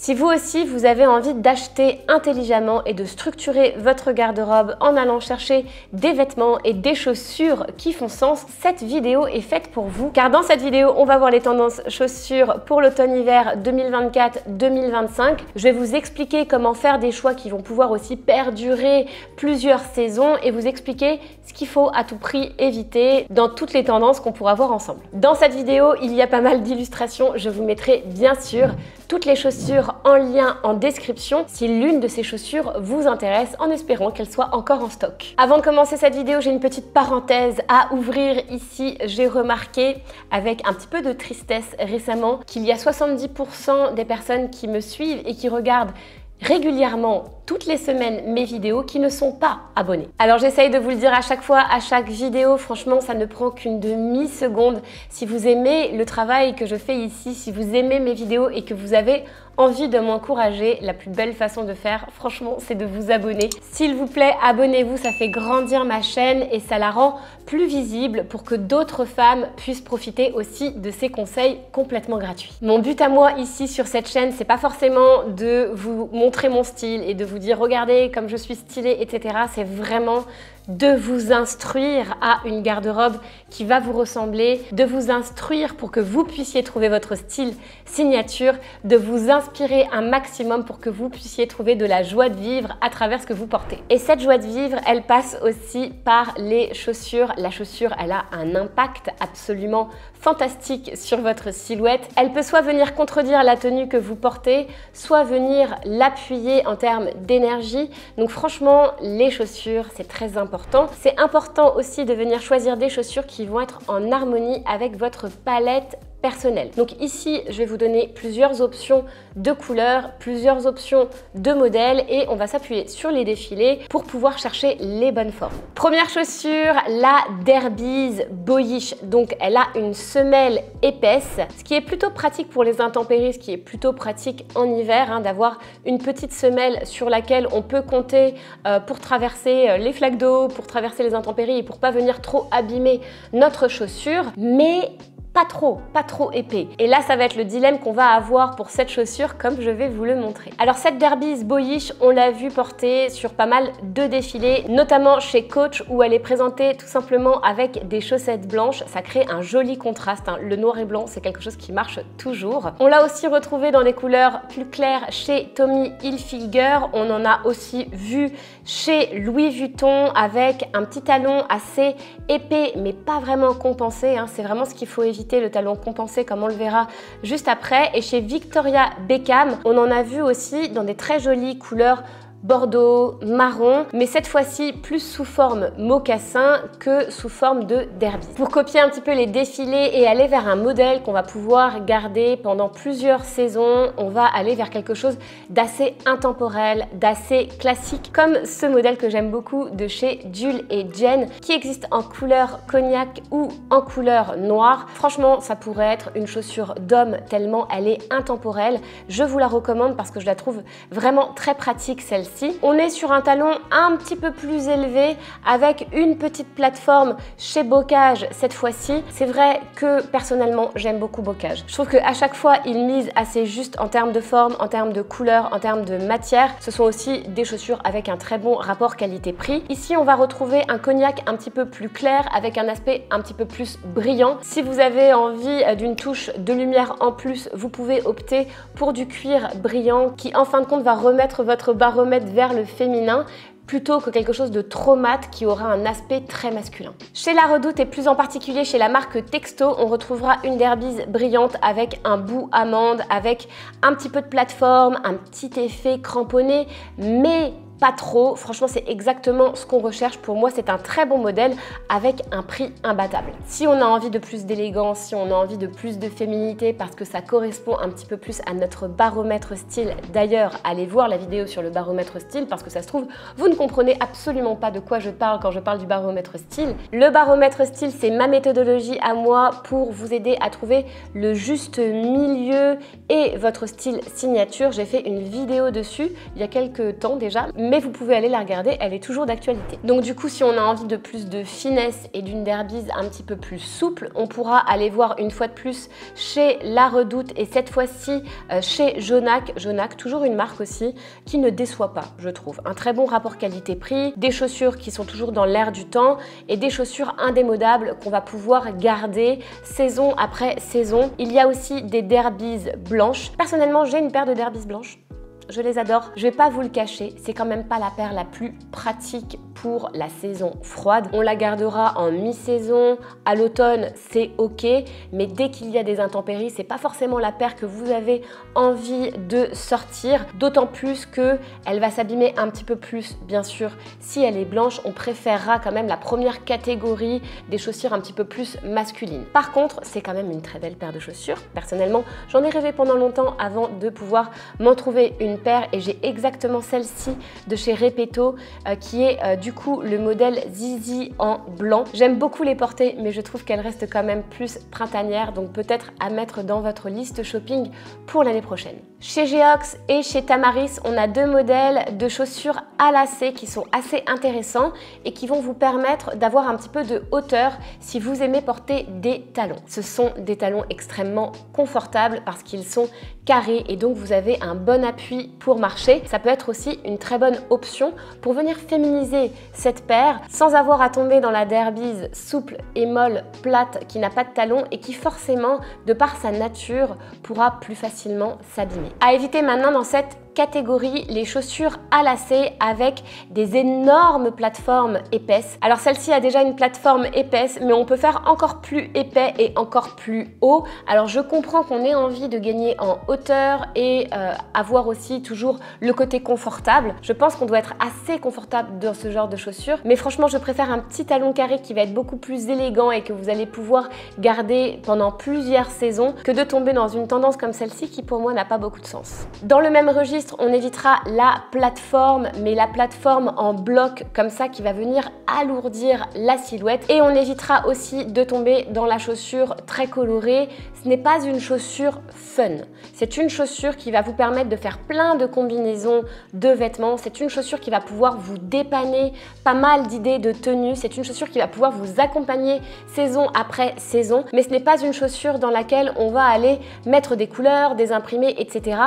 Si vous aussi, vous avez envie d'acheter intelligemment et de structurer votre garde-robe en allant chercher des vêtements et des chaussures qui font sens, cette vidéo est faite pour vous. Car dans cette vidéo, on va voir les tendances chaussures pour l'automne-hiver 2024-2025. Je vais vous expliquer comment faire des choix qui vont pouvoir aussi perdurer plusieurs saisons et vous expliquer ce qu'il faut à tout prix éviter dans toutes les tendances qu'on pourra voir ensemble. Dans cette vidéo, il y a pas mal d'illustrations. Je vous mettrai bien sûr toutes les chaussures en lien en description si l'une de ces chaussures vous intéresse, en espérant qu'elle soit encore en stock. Avant de commencer cette vidéo, j'ai une petite parenthèse à ouvrir ici. J'ai remarqué avec un petit peu de tristesse récemment qu'il y a 70% des personnes qui me suivent et qui regardent régulièrement toutes les semaines mes vidéos qui ne sont pas abonnés. Alors j'essaye de vous le dire à chaque fois, à chaque vidéo, franchement ça ne prend qu'une demi-seconde. Si vous aimez le travail que je fais ici, si vous aimez mes vidéos et que vous avez envie de m'encourager, la plus belle façon de faire, franchement, c'est de vous abonner. S'il vous plaît, abonnez-vous, ça fait grandir ma chaîne et ça la rend plus visible pour que d'autres femmes puissent profiter aussi de ces conseils complètement gratuits. Mon but à moi ici sur cette chaîne, c'est pas forcément de vous montrer mon style et de vous dire regardez comme je suis stylée, etc. C'est vraiment de vous instruire à une garde-robe qui va vous ressembler, de vous instruire pour que vous puissiez trouver votre style signature, de vous inspirer un maximum pour que vous puissiez trouver de la joie de vivre à travers ce que vous portez. Et cette joie de vivre, elle passe aussi par les chaussures. La chaussure, elle a un impact absolument fantastique sur votre silhouette. Elle peut soit venir contredire la tenue que vous portez, soit venir l'appuyer en termes d'énergie. Donc franchement, les chaussures, c'est très important. C'est important aussi de venir choisir des chaussures qui vont être en harmonie avec votre palette personnelle. Donc ici, je vais vous donner plusieurs options de couleurs, plusieurs options de modèles et on va s'appuyer sur les défilés pour pouvoir chercher les bonnes formes. Première chaussure, la Derbies Boyish. Donc elle a une semelle épaisse, ce qui est plutôt pratique pour les intempéries, ce qui est plutôt pratique en hiver, d'avoir une petite semelle sur laquelle on peut compter pour traverser les flaques d'eau, pour traverser les intempéries et pour pas venir trop abîmer notre chaussure, mais pas trop épais. Et là, ça va être le dilemme qu'on va avoir pour cette chaussure comme je vais vous le montrer. Alors cette Derbies Boyish, on l'a vu porter sur pas mal de défilés, notamment chez Coach où elle est présentée tout simplement avec des chaussettes blanches. Ça crée un joli contraste. Le noir et blanc, c'est quelque chose qui marche toujours. On l'a aussi retrouvé dans des couleurs plus claires chez Tommy Hilfiger. On en a aussi vu chez Louis Vuitton avec un petit talon assez épais mais pas vraiment compensé. C'est vraiment ce qu'il faut éviter, le talon compensé comme on le verra juste après. Et chez Victoria Beckham, on en a vu aussi dans des très jolies couleurs bordeaux, marron, mais cette fois-ci plus sous forme mocassin que sous forme de derby. Pour copier un petit peu les défilés et aller vers un modèle qu'on va pouvoir garder pendant plusieurs saisons, on va aller vers quelque chose d'assez intemporel, d'assez classique, comme ce modèle que j'aime beaucoup de chez Jules et Jen, qui existe en couleur cognac ou en couleur noire. Franchement, ça pourrait être une chaussure d'homme tellement elle est intemporelle. Je vous la recommande parce que je la trouve vraiment très pratique celle-ci. On est sur un talon un petit peu plus élevé avec une petite plateforme chez Bocage cette fois-ci. C'est vrai que personnellement j'aime beaucoup Bocage. Je trouve qu'à chaque fois ils misent assez juste en termes de forme, en termes de couleur, en termes de matière. Ce sont aussi des chaussures avec un très bon rapport qualité-prix. Ici on va retrouver un cognac un petit peu plus clair avec un aspect un petit peu plus brillant. Si vous avez envie d'une touche de lumière en plus, vous pouvez opter pour du cuir brillant qui en fin de compte va remettre votre baromètre vers le féminin plutôt que quelque chose de trop mat qui aura un aspect très masculin. Chez La Redoute et plus en particulier chez la marque Texto, on retrouvera une Derbies brillante avec un bout amande, avec un petit peu de plateforme, un petit effet cramponné, mais pas trop. Franchement, c'est exactement ce qu'on recherche. Pour moi, c'est un très bon modèle avec un prix imbattable. Si on a envie de plus d'élégance, si on a envie de plus de féminité parce que ça correspond un petit peu plus à notre baromètre style. D'ailleurs, allez voir la vidéo sur le baromètre style parce que ça se trouve, vous ne comprenez absolument pas de quoi je parle quand je parle du baromètre style. Le baromètre style, c'est ma méthodologie à moi pour vous aider à trouver le juste milieu et votre style signature. J'ai fait une vidéo dessus il y a quelques temps déjà, mais mais vous pouvez aller la regarder, elle est toujours d'actualité. Donc du coup, si on a envie de plus de finesse et d'une derbise un petit peu plus souple, on pourra aller voir une fois de plus chez La Redoute et cette fois-ci chez Jonac. Jonac, toujours une marque aussi qui ne déçoit pas, je trouve. Un très bon rapport qualité-prix, des chaussures qui sont toujours dans l'air du temps et des chaussures indémodables qu'on va pouvoir garder saison après saison. Il y a aussi des derbies blanches. Personnellement, j'ai une paire de derbies blanches. Je les adore. Je vais pas vous le cacher, c'est quand même pas la paire la plus pratique pour la saison froide. On la gardera en mi-saison, à l'automne c'est ok, mais dès qu'il y a des intempéries, c'est pas forcément la paire que vous avez envie de sortir, d'autant plus que elle va s'abîmer un petit peu plus, bien sûr. Si elle est blanche, on préférera quand même la première catégorie des chaussures un petit peu plus masculines. Par contre, c'est quand même une très belle paire de chaussures. Personnellement, j'en ai rêvé pendant longtemps avant de pouvoir m'en trouver une paire et j'ai exactement celle-ci de chez Repetto qui est du coup le modèle Zizi en blanc. J'aime beaucoup les porter mais je trouve qu'elles restent quand même plus printanières, donc peut-être à mettre dans votre liste shopping pour l'année prochaine. Chez Geox et chez Tamaris, on a deux modèles de chaussures à lacets qui sont assez intéressants et qui vont vous permettre d'avoir un petit peu de hauteur si vous aimez porter des talons. Ce sont des talons extrêmement confortables parce qu'ils sont carrés et donc vous avez un bon appui pour marcher. Ça peut être aussi une très bonne option pour venir féminiser cette paire sans avoir à tomber dans la derbise souple et molle, plate, qui n'a pas de talons et qui forcément, de par sa nature, pourra plus facilement s'abîmer. À éviter maintenant dans cette catégorie les chaussures à lacets avec des énormes plateformes épaisses. Alors celle-ci a déjà une plateforme épaisse, mais on peut faire encore plus épais et encore plus haut. Alors je comprends qu'on ait envie de gagner en hauteur et avoir aussi toujours le côté confortable. Je pense qu'on doit être assez confortable dans ce genre de chaussures, mais franchement je préfère un petit talon carré qui va être beaucoup plus élégant et que vous allez pouvoir garder pendant plusieurs saisons que de tomber dans une tendance comme celle-ci qui pour moi n'a pas beaucoup de sens. Dans le même registre, on évitera la plateforme, mais la plateforme en bloc comme ça qui va venir alourdir la silhouette, et on évitera aussi de tomber dans la chaussure très colorée. Ce n'est pas une chaussure fun, c'est une chaussure qui va vous permettre de faire plein de combinaisons de vêtements, c'est une chaussure qui va pouvoir vous dépanner pas mal d'idées de tenues, c'est une chaussure qui va pouvoir vous accompagner saison après saison, mais ce n'est pas une chaussure dans laquelle on va aller mettre des couleurs, des imprimés, etc.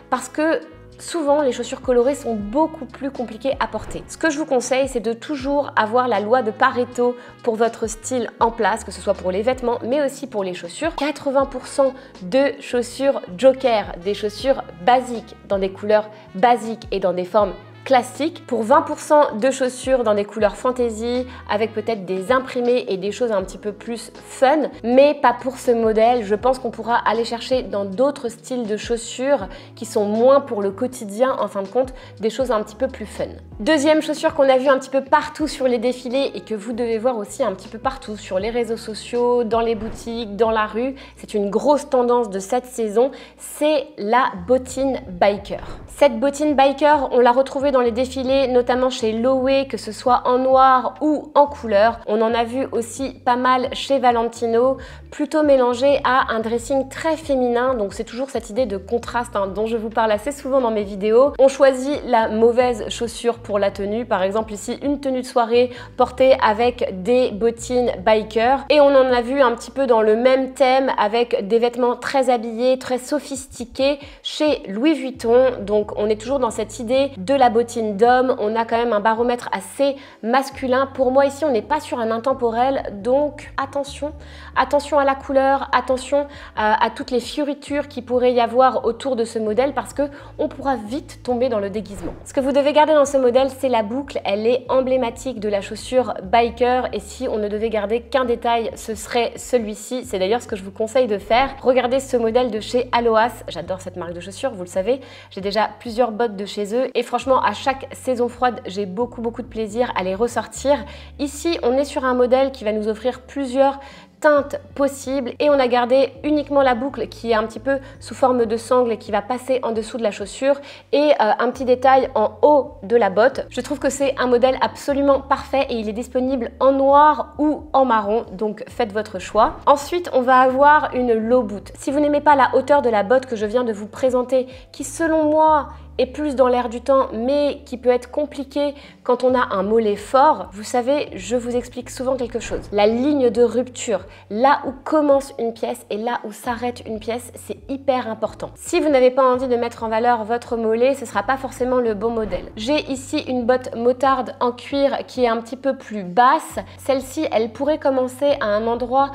parce que souvent, les chaussures colorées sont beaucoup plus compliquées à porter. Ce que je vous conseille, c'est de toujours avoir la loi de Pareto pour votre style en place, que ce soit pour les vêtements, mais aussi pour les chaussures. 80% de chaussures joker, des chaussures basiques, dans des couleurs basiques et dans des formes classique, pour 20% de chaussures dans des couleurs fantasy avec peut-être des imprimés et des choses un petit peu plus fun, mais pas pour ce modèle. Je pense qu'on pourra aller chercher dans d'autres styles de chaussures qui sont moins pour le quotidien, en fin de compte, des choses un petit peu plus fun. Deuxième chaussure qu'on a vu un petit peu partout sur les défilés et que vous devez voir aussi un petit peu partout sur les réseaux sociaux, dans les boutiques, dans la rue, c'est une grosse tendance de cette saison, c'est la bottine biker. Cette bottine biker, on l'a retrouvée dans les défilés, notamment chez Loewe, que ce soit en noir ou en couleur. On en a vu aussi pas mal chez Valentino, plutôt mélangé à un dressing très féminin, donc c'est toujours cette idée de contraste dont je vous parle assez souvent dans mes vidéos. On choisit la mauvaise chaussure pour la tenue, par exemple ici une tenue de soirée portée avec des bottines biker, et on en a vu un petit peu dans le même thème avec des vêtements très habillés, très sophistiqués chez Louis Vuitton. Donc on est toujours dans cette idée de la bottine d'homme, on a quand même un baromètre assez masculin. Pour moi ici on n'est pas sur un intemporel, donc attention à la couleur, attention à toutes les fioritures qui pourrait y avoir autour de ce modèle parce que on pourra vite tomber dans le déguisement. Ce que vous devez garder dans ce modèle, c'est la boucle, elle est emblématique de la chaussure biker, et si on ne devait garder qu'un détail, ce serait celui-ci. C'est d'ailleurs ce que je vous conseille de faire. Regardez ce modèle de chez Aloas, j'adore cette marque de chaussures, vous le savez, j'ai déjà plusieurs bottes de chez eux et franchement à chaque saison froide j'ai beaucoup de plaisir à les ressortir. Ici on est sur un modèle qui va nous offrir plusieurs teintes possibles et on a gardé uniquement la boucle qui est un petit peu sous forme de sangle et qui va passer en dessous de la chaussure, et un petit détail en haut de la botte. Je trouve que c'est un modèle absolument parfait et il est disponible en noir ou en marron, donc faites votre choix. Ensuite on va avoir une low boot. Si vous n'aimez pas la hauteur de la botte que je viens de vous présenter, qui selon moi est plus dans l'air du temps, mais qui peut être compliqué quand on a un mollet fort. Vous savez, je vous explique souvent quelque chose. La ligne de rupture, là où commence une pièce et là où s'arrête une pièce, c'est hyper important. Si vous n'avez pas envie de mettre en valeur votre mollet, ce ne sera pas forcément le bon modèle. J'ai ici une botte motarde en cuir qui est un petit peu plus basse. Celle-ci, elle pourrait commencer à un endroit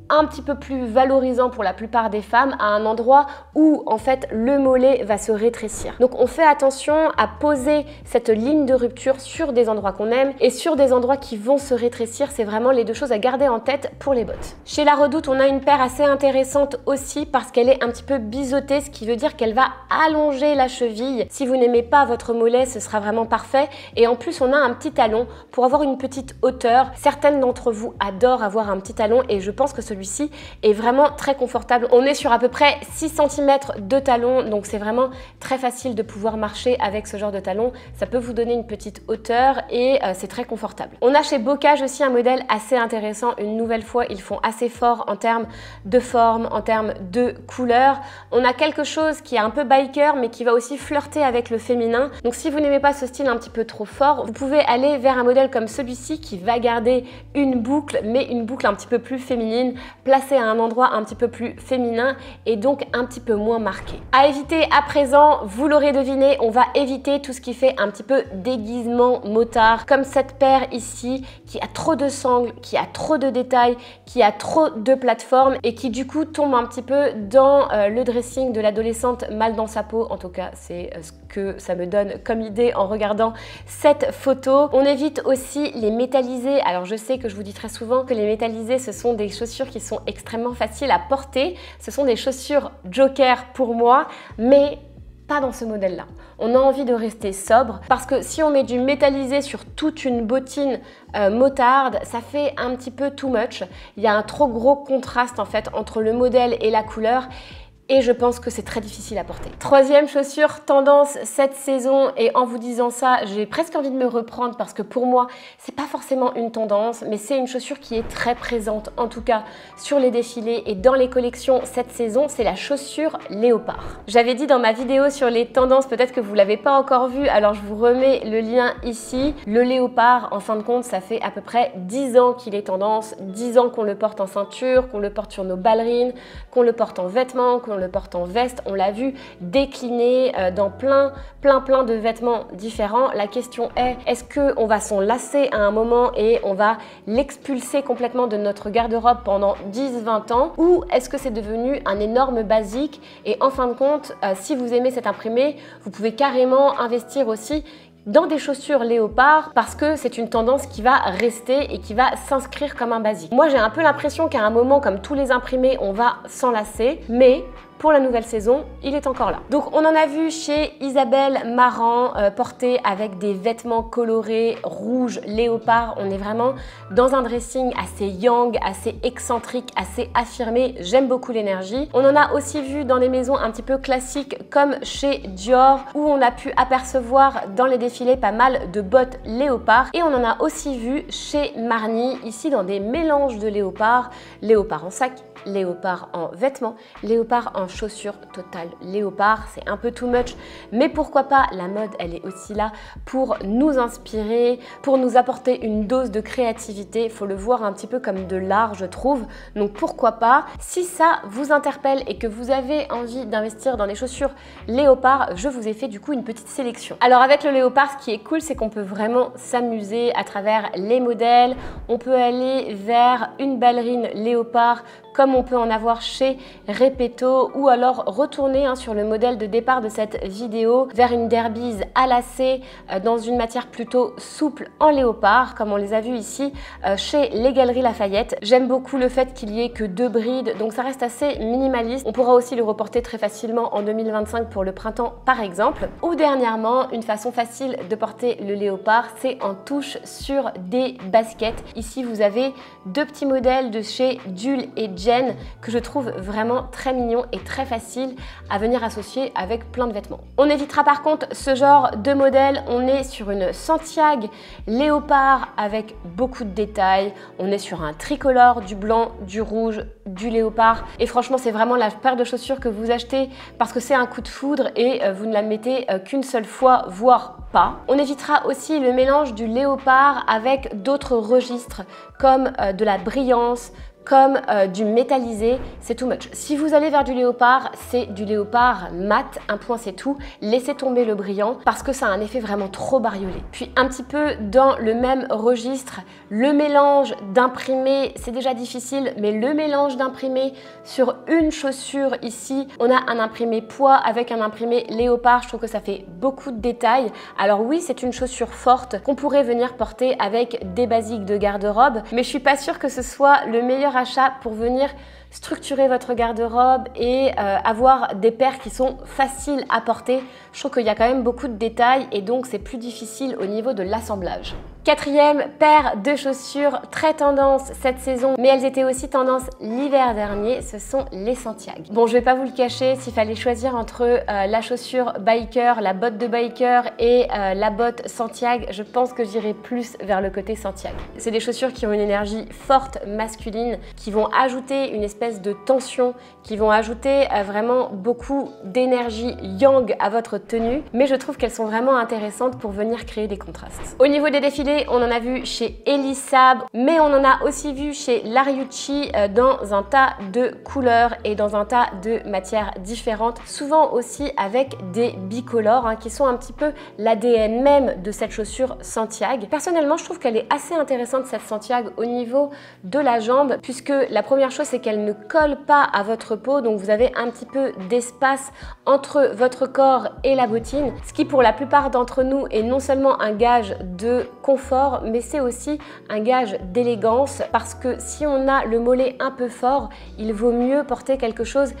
un petit peu plus valorisant pour la plupart des femmes, à un endroit où en fait le mollet va se rétrécir. Donc on fait attention à poser cette ligne de rupture sur des endroits qu'on aime et sur des endroits qui vont se rétrécir. C'est vraiment les deux choses à garder en tête pour les bottes. Chez La Redoute, on a une paire assez intéressante aussi parce qu'elle est un petit peu biseautée, ce qui veut dire qu'elle va allonger la cheville. Si vous n'aimez pas votre mollet, ce sera vraiment parfait. Et en plus, on a un petit talon pour avoir une petite hauteur. Certaines d'entre vous adorent avoir un petit talon et je pense que celui-ci est vraiment très confortable. On est sur à peu près 6 cm de talon, donc c'est vraiment très facile de pouvoir marcher avec ce genre de talon. Ça peut vous donner une petite hauteur et c'est très confortable. On a chez Bocage aussi un modèle assez intéressant. Une nouvelle fois, ils font assez fort en termes de forme, en termes de couleur. On a quelque chose qui est un peu biker, mais qui va aussi flirter avec le féminin. Donc si vous n'aimez pas ce style un petit peu trop fort, vous pouvez aller vers un modèle comme celui-ci qui va garder une boucle, mais une boucle un petit peu plus féminine, placée à un endroit un petit peu plus féminin et donc un petit peu moins marqué. À éviter à présent, vous l'aurez deviné, on va éviter tout ce qui fait un petit peu déguisement motard, comme cette paire ici qui a trop de sangles, qui a trop de détails, qui a trop de plateformes et qui du coup tombe un petit peu dans le dressing de l'adolescente mal dans sa peau. En tout cas, c'est ce que ça me donne comme idée en regardant cette photo. On évite aussi les métallisés. Alors je sais que je vous dis très souvent que les métallisés, ce sont des chaussures qui sont extrêmement faciles à porter. Ce sont des chaussures joker pour moi, mais pas dans ce modèle-là. On a envie de rester sobre parce que si on met du métallisé sur toute une bottine motarde, ça fait un petit peu too much. Il y a un trop gros contraste en fait entre le modèle et la couleur. Et je pense que c'est très difficile à porter. Troisième chaussure tendance cette saison, et en vous disant ça, j'ai presque envie de me reprendre parce que pour moi, c'est pas forcément une tendance, mais c'est une chaussure qui est très présente, en tout cas sur les défilés et dans les collections cette saison, c'est la chaussure léopard. J'avais dit dans ma vidéo sur les tendances, peut-être que vous l'avez pas encore vu, alors je vous remets le lien ici. Le léopard, en fin de compte, ça fait à peu près 10 ans qu'il est tendance, 10 ans qu'on le porte en ceinture, qu'on le porte sur nos ballerines, qu'on le porte en vêtements, qu'on le porte en veste, on l'a vu décliner dans plein de vêtements différents. La question est-ce qu'on va s'en lasser à un moment et on va l'expulser complètement de notre garde-robe pendant 10-20 ans, ou est-ce que c'est devenu un énorme basique et en fin de compte, si vous aimez cet imprimé, vous pouvez carrément investir aussi dans des chaussures léopard parce que c'est une tendance qui va rester et qui va s'inscrire comme un basique. Moi, j'ai un peu l'impression qu'à un moment, comme tous les imprimés, on va s'en lasser, mais pour la nouvelle saison, il est encore là. Donc on en a vu chez Isabelle Marant porté avec des vêtements colorés, rouges, léopard. On est vraiment dans un dressing assez yang, assez excentrique, assez affirmé. J'aime beaucoup l'énergie. On en a aussi vu dans des maisons un petit peu classiques comme chez Dior où on a pu apercevoir dans les défilés pas mal de bottes léopard. Et on en a aussi vu chez Marni, ici dans des mélanges de léopard, léopard en sac, léopard en vêtements, léopard en chaussures, total léopard, c'est un peu too much, mais pourquoi pas, la mode elle est aussi là pour nous inspirer, pour nous apporter une dose de créativité. Il faut le voir un petit peu comme de l'art, je trouve, donc pourquoi pas. Si ça vous interpelle et que vous avez envie d'investir dans des chaussures léopard, je vous ai fait du coup une petite sélection. Alors avec le léopard, ce qui est cool, c'est qu'on peut vraiment s'amuser à travers les modèles. On peut aller vers une ballerine léopard comme on peut en avoir chez Repetto, ou alors retourner sur le modèle de départ de cette vidéo vers une derbise à lacets dans une matière plutôt souple en léopard, comme on les a vus ici chez les Galeries Lafayette. J'aime beaucoup le fait qu'il y ait que 2 brides, donc ça reste assez minimaliste. On pourra aussi le reporter très facilement en 2025 pour le printemps par exemple. Ou dernièrement, une façon facile de porter le léopard, c'est en touche sur des baskets. Ici, vous avez 2 petits modèles de chez Dul et J hygiène que je trouve vraiment très mignon et très facile à venir associer avec plein de vêtements. On évitera par contre ce genre de modèle. On est sur une Santiago léopard avec beaucoup de détails. On est sur un tricolore, du blanc, du rouge, du léopard. Et franchement, c'est vraiment la paire de chaussures que vous achetez parce que c'est un coup de foudre et vous ne la mettez qu'une seule fois, voire pas. On évitera aussi le mélange du léopard avec d'autres registres comme de la brillance, comme du métallisé, c'est too much. Si vous allez vers du léopard, c'est du léopard mat, un point c'est tout. Laissez tomber le brillant parce que ça a un effet vraiment trop bariolé. Puis un petit peu dans le même registre, le mélange d'imprimé, c'est déjà difficile, mais le mélange d'imprimé sur une chaussure ici, on a un imprimé poids avec un imprimé léopard, je trouve que ça fait beaucoup de détails. Alors oui, c'est une chaussure forte qu'on pourrait venir porter avec des basiques de garde-robe, mais je suis pas sûre que ce soit le meilleur achat pour venir structurer votre garde-robe et avoir des paires qui sont faciles à porter. Je trouve qu'il y a quand même beaucoup de détails et donc c'est plus difficile au niveau de l'assemblage. Quatrième paire de chaussures très tendance cette saison, mais elles étaient aussi tendance l'hiver dernier, ce sont les Santiago. Bon, je vais pas vous le cacher, s'il fallait choisir entre la chaussure biker, la botte de biker et la botte Santiago, je pense que j'irai plus vers le côté Santiago. C'est des chaussures qui ont une énergie forte masculine, qui vont ajouter une espèce de tension, qui vont ajouter vraiment beaucoup d'énergie yang à votre tenue, mais je trouve qu'elles sont vraiment intéressantes pour venir créer des contrastes. Au niveau des défilés, on en a vu chez Elisab, mais on en a aussi vu chez Lariucci dans un tas de couleurs et dans un tas de matières différentes, souvent aussi avec des bicolores qui sont un petit peu l'ADN même de cette chaussure Santiago. Personnellement, je trouve qu'elle est assez intéressante cette Santiago au niveau de la jambe, puisque la première chose c'est qu'elle ne colle pas à votre peau, donc vous avez un petit peu d'espace entre votre corps et la bottine, ce qui pour la plupart d'entre nous est non seulement un gage de confort, mais c'est aussi un gage d'élégance parce que si on a le mollet un peu fort, il vaut mieux porter quelque chose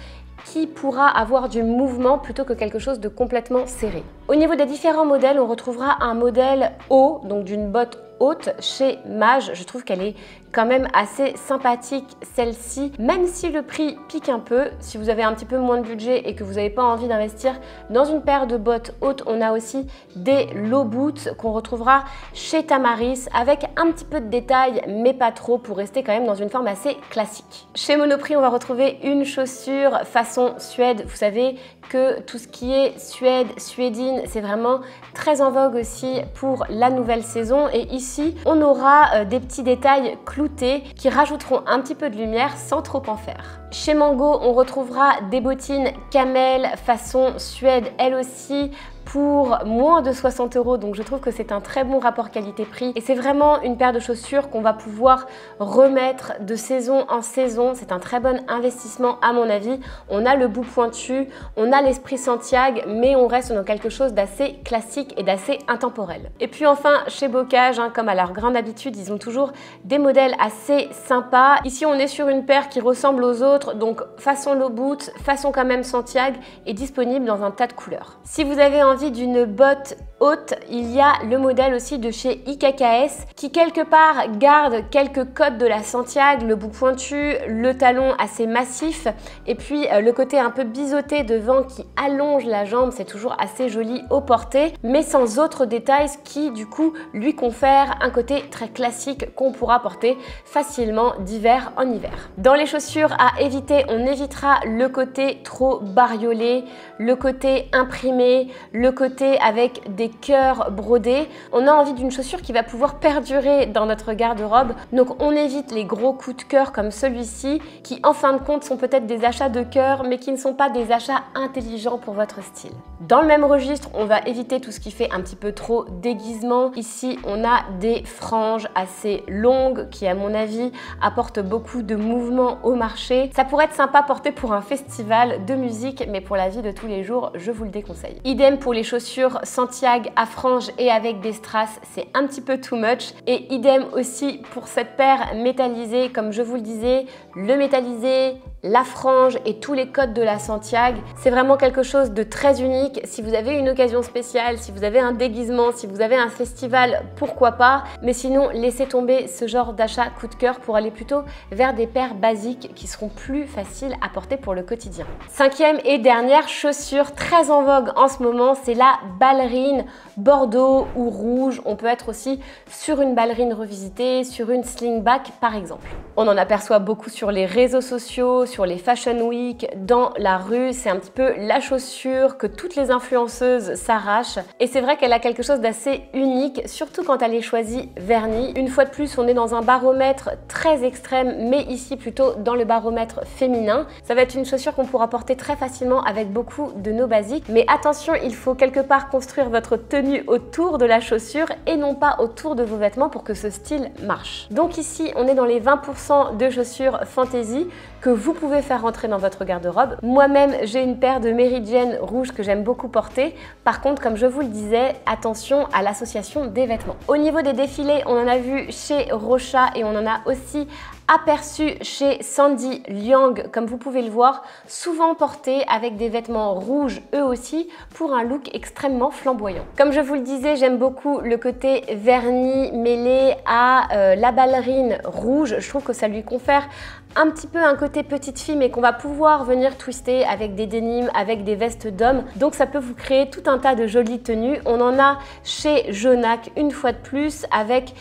qui pourra avoir du mouvement plutôt que quelque chose de complètement serré. Au niveau des différents modèles, on retrouvera un modèle haut, donc d'une botte haute chez Mage. Je trouve qu'elle est quand même assez sympathique celle-ci, même si le prix pique un peu. Si vous avez un petit peu moins de budget et que vous n'avez pas envie d'investir dans une paire de bottes hautes, on a aussi des low boots qu'on retrouvera chez Tamaris avec un petit peu de détails mais pas trop pour rester quand même dans une forme assez classique. Chez Monoprix, on va retrouver une chaussure façon Suède. Vous savez que tout ce qui est Suède, suédine, c'est vraiment très en vogue aussi pour la nouvelle saison. Et ici, on aura des petits détails cloutés qui rajouteront un petit peu de lumière sans trop en faire. Chez Mango, on retrouvera des bottines camel façon Suède, elles aussi, pour moins de 60 €, donc je trouve que c'est un très bon rapport qualité-prix et c'est vraiment une paire de chaussures qu'on va pouvoir remettre de saison en saison. C'est un très bon investissement à mon avis. On a le bout pointu, on a l'esprit Santiago, mais on reste dans quelque chose d'assez classique et d'assez intemporel. Et puis enfin, chez Bocage, comme à leur grande habitude, ils ont toujours des modèles assez sympas. Ici, on est sur une paire qui ressemble aux autres, donc façon low boot, façon quand même Santiago, et disponible dans un tas de couleurs. Si vous avez envie d'une botte haute, il y a le modèle aussi de chez IKKS qui quelque part garde quelques codes de la Santiago, le bout pointu, le talon assez massif et puis le côté un peu biseauté devant qui allonge la jambe, c'est toujours assez joli au porté, mais sans autres détails, ce qui du coup lui confère un côté très classique qu'on pourra porter facilement d'hiver en hiver. Dans les chaussures à éviter, on évitera le côté trop bariolé, le côté imprimé, le côté avec des cœurs brodés. On a envie d'une chaussure qui va pouvoir perdurer dans notre garde-robe, donc on évite les gros coups de cœur comme celui-ci qui en fin de compte sont peut-être des achats de cœur mais qui ne sont pas des achats intelligents pour votre style. Dans le même registre, on va éviter tout ce qui fait un petit peu trop déguisement. Ici, on a des franges assez longues qui, à mon avis, apportent beaucoup de mouvement au marché. Ça pourrait être sympa porté pour un festival de musique, mais pour la vie de tous les jours, je vous le déconseille. Idem pour les chaussures Santiago à franges et avec des strass, c'est un petit peu too much. Et idem aussi pour cette paire métallisée, comme je vous le disais, le métallisé, la frange et tous les codes de la Santiago. C'est vraiment quelque chose de très unique. Si vous avez une occasion spéciale, si vous avez un déguisement, si vous avez un festival, pourquoi pas. Mais sinon, laissez tomber ce genre d'achat coup de cœur pour aller plutôt vers des paires basiques qui seront plus faciles à porter pour le quotidien. Cinquième et dernière chaussure très en vogue en ce moment, c'est la ballerine bordeaux ou rouge. On peut être aussi sur une ballerine revisitée, sur une slingback par exemple. On en aperçoit beaucoup sur les réseaux sociaux, sur les Fashion Week, dans la rue. C'est un petit peu la chaussure que toutes les influenceuses s'arrachent. Et c'est vrai qu'elle a quelque chose d'assez unique, surtout quand elle est choisie vernie. Une fois de plus, on est dans un baromètre très extrême, mais ici plutôt dans le baromètre féminin. Ça va être une chaussure qu'on pourra porter très facilement avec beaucoup de nos basiques. Mais attention, il faut quelque part construire votre tenue autour de la chaussure et non pas autour de vos vêtements pour que ce style marche. Donc ici, on est dans les 20% de chaussures fantasy que vous pouvez faire rentrer dans votre garde-robe. Moi-même, j'ai une paire de Mary Jane rouge que j'aime beaucoup porter. Par contre, comme je vous le disais, attention à l'association des vêtements. Au niveau des défilés, on en a vu chez Rocha et on en a aussi aperçu chez Sandy Liang, comme vous pouvez le voir, souvent portés avec des vêtements rouges eux aussi pour un look extrêmement flamboyant. Comme je vous le disais, j'aime beaucoup le côté vernis mêlé à la ballerine rouge. Je trouve que ça lui confère un petit peu un côté petite fille mais qu'on va pouvoir venir twister avec des dénimes, avec des vestes d'hommes. Donc ça peut vous créer tout un tas de jolies tenues. On en a chez Jonac une fois de plus avec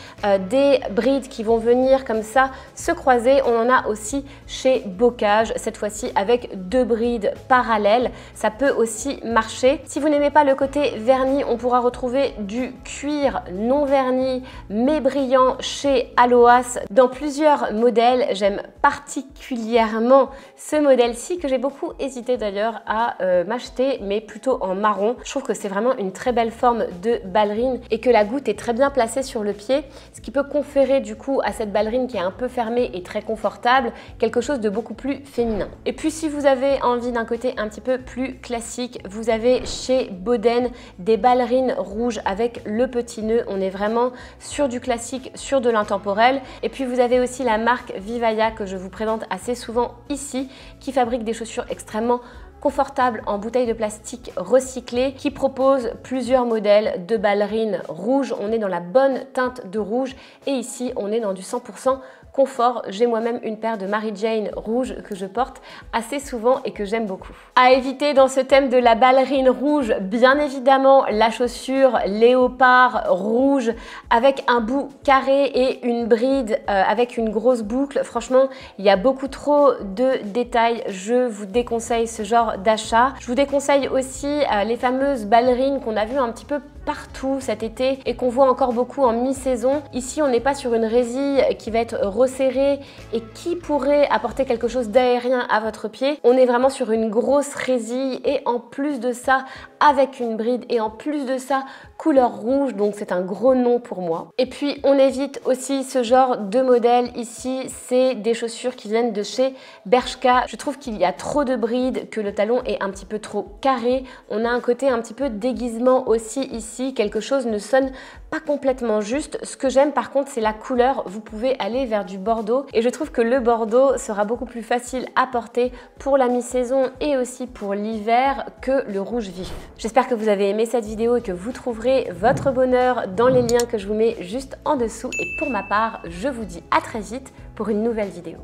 des brides qui vont venir comme ça se croiser. On en a aussi chez Bocage, cette fois-ci avec deux brides parallèles. Ça peut aussi marcher. Si vous n'aimez pas le côté verni, on pourra retrouver du cuir non verni mais brillant chez Aloas dans plusieurs modèles. J'aime particulièrement ce modèle-ci que j'ai beaucoup hésité d'ailleurs à m'acheter, mais plutôt en marron. Je trouve que c'est vraiment une très belle forme de ballerine et que la goutte est très bien placée sur le pied, ce qui peut conférer du coup à cette ballerine qui est un peu fermée et très confortable quelque chose de beaucoup plus féminin. Et puis si vous avez envie d'un côté un petit peu plus classique, vous avez chez Boden des ballerines rouges avec le petit nœud. On est vraiment sur du classique, sur de l'intemporel. Et puis vous avez aussi la marque Vivaya que je vous présente assez souvent ici, qui fabrique des chaussures extrêmement confortables en bouteille de plastique recyclée, qui propose plusieurs modèles de ballerines rouges. On est dans la bonne teinte de rouge et ici on est dans du 100% confort. J'ai moi-même une paire de Mary Jane rouge que je porte assez souvent et que j'aime beaucoup. À éviter dans ce thème de la ballerine rouge, bien évidemment la chaussure léopard rouge avec un bout carré et une bride avec une grosse boucle. Franchement, il y a beaucoup trop de détails. Je vous déconseille ce genre d'achat. Je vous déconseille aussi les fameuses ballerines qu'on a vues un petit peu partout cet été et qu'on voit encore beaucoup en mi-saison. Ici, on n'est pas sur une résille qui va être resserrée et qui pourrait apporter quelque chose d'aérien à votre pied. On est vraiment sur une grosse résille et en plus de ça, avec une bride et en plus de ça, couleur rouge. Donc c'est un gros non pour moi. Et puis, on évite aussi ce genre de modèle ici. C'est des chaussures qui viennent de chez Bershka. Je trouve qu'il y a trop de brides, que le talon est un petit peu trop carré. On a un côté un petit peu déguisement aussi ici. Quelque chose ne sonne pas complètement juste. Ce que j'aime par contre, c'est la couleur. Vous pouvez aller vers du bordeaux et je trouve que le bordeaux sera beaucoup plus facile à porter pour la mi-saison et aussi pour l'hiver que le rouge vif. J'espère que vous avez aimé cette vidéo et que vous trouverez votre bonheur dans les liens que je vous mets juste en dessous. Et pour ma part, je vous dis à très vite pour une nouvelle vidéo.